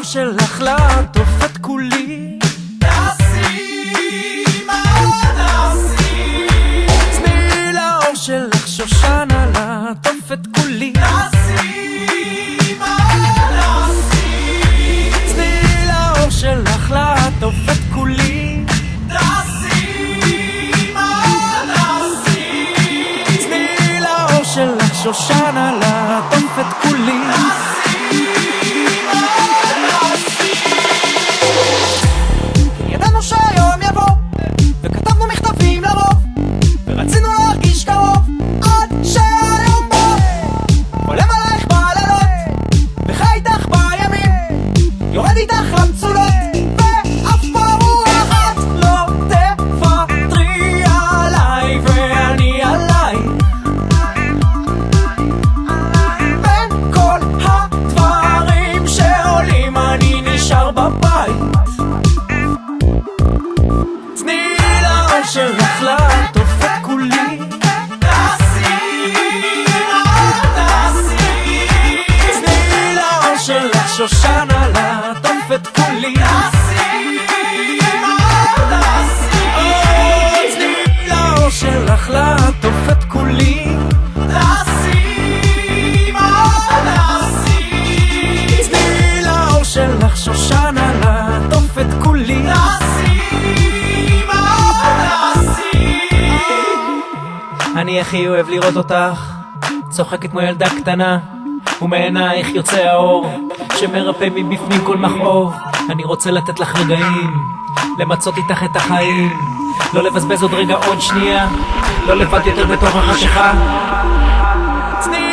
שלך לעטוף את כולי, תעשי מה תעשי. תני לאור שלך שושנה לעטוף את כולי, תעשי מה תעשי. תני לאור שלך לעטוף את כולי, תעשי מה תעשי. תני לאור שלך שושנה לעטוף את כולי. ידענו שהיום יבוא, וכתבנו מכתבים לרוב, ורצינו להרגיש קרוב, עד שהיום בוא. חולם עלייך בלילות, וחי איתך בימים, יורד איתך למצולות, ואף פעם אחת לא תוותרי עליי ואני עליי, בין כל דברים שעולים אני נשאר בבית. תני לאור שלך לעטוף את כולי, תעשי מה תעשי. תני לאור שלך שושנה לעטוף את כולי, תעשי מה תעשי. תני לאור שלך לעטוף את כולי, תעשי מה תעשי. תני לאור שלך שושנה לעטוף את כולי. תעשי מה תעשי. אני הכי אוהב לראות אותך צוחקת כמו ילדה קטנה, ומעינייך יוצא האור שמרפא מבפנים כל מכאוב. אני רוצה לתת לך רגעים, למצות איתך את החיים, לא לבזבז עוד רגע עוד שנייה, לא לבד יותר בתוך החשיכה. תני